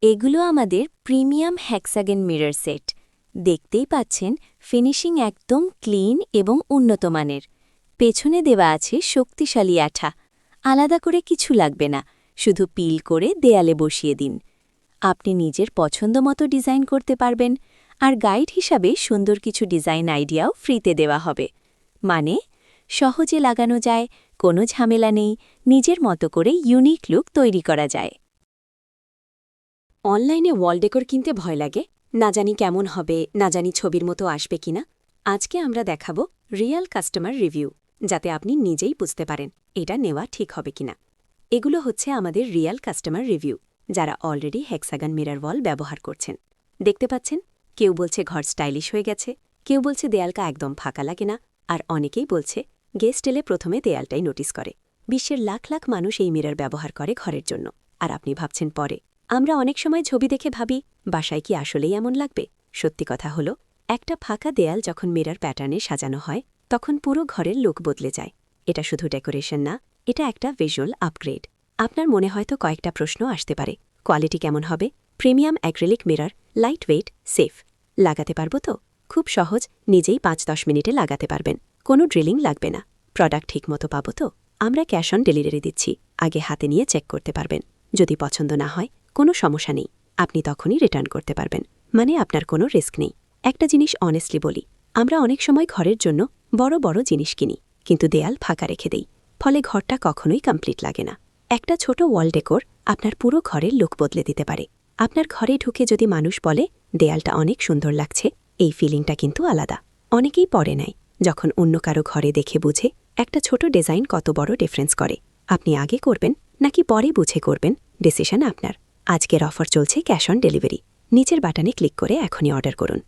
এগুলো আমাদের premium hexagon mirror set. দেখতেই পাচ্ছেন ফিনিশিং একদম ক্লিন এবং উন্নত মানের। পেছনে দেওয়া আছে শক্তিশালী আঠা। আলাদা করে কিছু লাগবে না, শুধু পিল করে দেয়ালে বসিয়ে দিন। আপনি নিজের পছন্দ মতো ডিজাইন করতে পারবেন, আর গাইড হিসাবে সুন্দর কিছু ডিজাইন আইডিয়াও ফ্রিতে দেওয়া হবে। মানে সহজে লাগানো যায়, কোনো ঝামেলা নেই, নিজের মতো করে ইউনিক লুক তৈরি করা যায়। অনলাইনে ওয়াল ডেকোর কিনতে ভয় লাগে, না জানি কেমন হবে, না জানি ছবির মতো আসবে কিনা। আজকে আমরা দেখাবো রিয়েল কাস্টমার রিভিউ, যাতে আপনি নিজেই বুঝতে পারেন এটা নেওয়া ঠিক হবে কিনা। এগুলো হচ্ছে আমাদের রিয়েল কাস্টমার রিভিউ, যারা অলরেডি হেক্সাগন মিরর ওয়াল ব্যবহার করছেন। দেখতে পাচ্ছেন, কেউ বলছে ঘর স্টাইলিশ হয়ে গেছে, কেউ বলছে দেয়ালটা একদম ফাঁকা লাগে না, আর অনেকেই বলছে গেস্ট এলে প্রথমে দেয়ালটাই নোটিস করে। বিশ্বের লাখ লাখ মানুষ এই মিরর ব্যবহার করে ঘরের জন্য, আর আপনি ভাবছেন পরে। আমরা অনেক সময় ছবি দেখে ভাবি বাসায় কি আসলেই এমন লাগবে। সত্যি কথা হলো, একটা ফাঁকা দেয়াল যখন মিরর প্যাটার্নে সাজানো হয়, তখন পুরো ঘরের লুক বদলে যায়। এটা শুধু ডেকোরেশন না, এটা একটা ভিজুয়াল আপগ্রেড। আপনার মনে হয়তো কয়েকটা প্রশ্ন আসতে পারে। কোয়ালিটি কেমন হবে? Premium acrylic mirror, light weight, safe. লাগাতে পারবো তো? খুব সহজ, নিজেই ৫-১০ মিনিটে লাগাতে পারবেন। কোনো ড্রিলিং লাগবে না। প্রোডাক্ট ঠিকমতো পাবো তো? আমরা ক্যাশ অন ডেলিভারি দিচ্ছি, আগে হাতে নিয়ে চেক করতে পারবেন। যদি পছন্দ না হয়, কোনো সমস্যা নেই, আপনি তখনই রিটার্ন করতে পারবেন। মানে আপনার কোনো রিস্ক নেই। একটা জিনিস অনেস্টলি বলি, আমরা অনেক সময় ঘরের জন্য বড় বড় জিনিস কিনি, কিন্তু দেয়াল ফাঁকা রেখে দেই, ফলে ঘরটা কখনোই কমপ্লিট লাগে না। একটা ছোট ওয়াল ডেকোর আপনার পুরো ঘরের লুক বদলে দিতে পারে। আপনার ঘরে ঢুকে যদি মানুষ বলে দেয়ালটা অনেক সুন্দর লাগছে, এই ফিলিংটা কিন্তু আলাদা। অনেকেই পরে নেয়, যখন অন্য কারো ঘরে দেখে বুঝে একটা ছোট ডিজাইন কত বড় ডিফারেন্স করে। আপনি আগে করবেন নাকি পরে বুঝে করবেন, ডিসিশন আপনার। আজকের অফার চলছে ক্যাশ অন ডেলিভারি। নিচের বাটনে ক্লিক করে এখনই অর্ডার করুন।